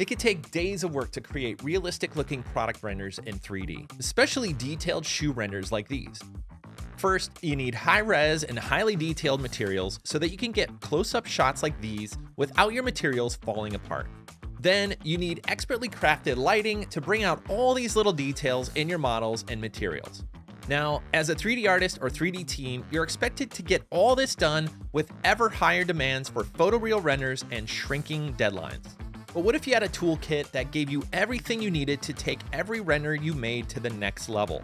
It could take days of work to create realistic looking product renders in 3D, especially detailed shoe renders like these. First, you need high-res and highly detailed materials so that you can get close-up shots like these without your materials falling apart. Then, you need expertly crafted lighting to bring out all these little details in your models and materials. Now, as a 3D artist or 3D team, you're expected to get all this done with ever higher demands for photoreal renders and shrinking deadlines. But what if you had a toolkit that gave you everything you needed to take every render you made to the next level?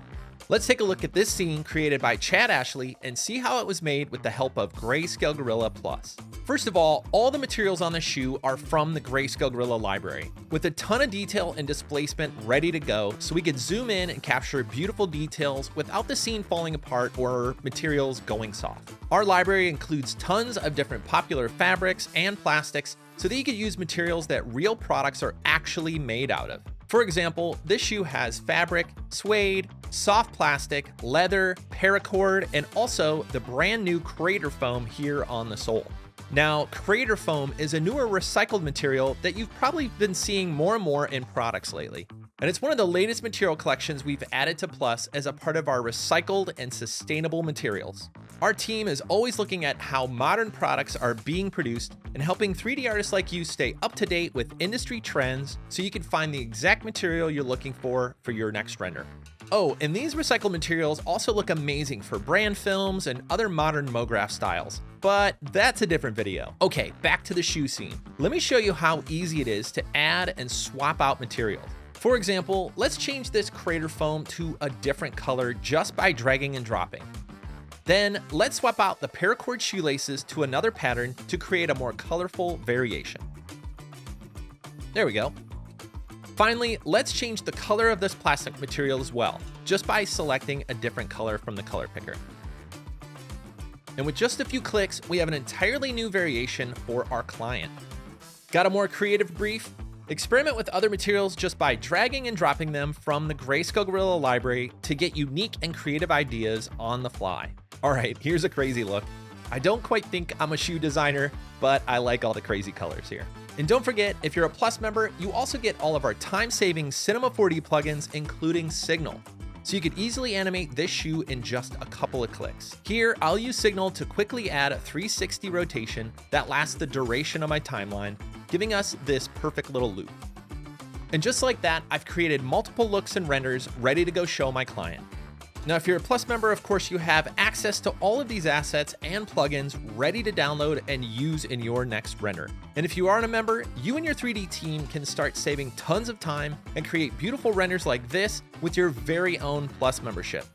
Let's take a look at this scene created by Chad Ashley and see how it was made with the help of Greyscalegorilla Plus. First of all the materials on the shoe are from the Greyscalegorilla library, with a ton of detail and displacement ready to go so we could zoom in and capture beautiful details without the scene falling apart or materials going soft. Our library includes tons of different popular fabrics and plastics so that you could use materials that real products are actually made out of. For example, this shoe has fabric, suede, soft plastic, leather, paracord, and also the brand new crater foam here on the sole. Now, crater foam is a newer recycled material that you've probably been seeing more and more in products lately. And it's one of the latest material collections we've added to Plus as a part of our recycled and sustainable materials. Our team is always looking at how modern products are being produced and helping 3D artists like you stay up to date with industry trends so you can find the exact material you're looking for your next render. Oh, and these recycled materials also look amazing for brand films and other modern MoGraph styles, but that's a different video. Okay, back to the shoe scene. Let me show you how easy it is to add and swap out materials. For example, let's change this crater foam to a different color just by dragging and dropping. Then let's swap out the paracord shoelaces to another pattern to create a more colorful variation. There we go. Finally, let's change the color of this plastic material as well, just by selecting a different color from the color picker. And with just a few clicks, we have an entirely new variation for our client. Got a more creative brief? Experiment with other materials just by dragging and dropping them from the Greyscalegorilla library to get unique and creative ideas on the fly. All right, here's a crazy look. I don't quite think I'm a shoe designer, but I like all the crazy colors here. And don't forget, if you're a Plus member, you also get all of our time-saving Cinema 4D plugins, including Signal. So you could easily animate this shoe in just a couple of clicks. Here, I'll use Signal to quickly add a 360 rotation that lasts the duration of my timeline, giving us this perfect little loop. And just like that, I've created multiple looks and renders ready to go show my client. Now, if you're a Plus member, of course, you have access to all of these assets and plugins ready to download and use in your next render. And if you aren't a member, you and your 3D team can start saving tons of time and create beautiful renders like this with your very own Plus membership.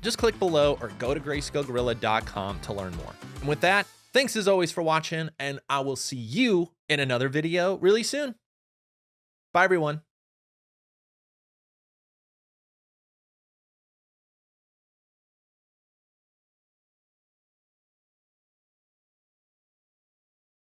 Just click below or go to Greyscalegorilla.com to learn more. And with that, thanks as always for watching, and I will see you in another video really soon. Bye, everyone.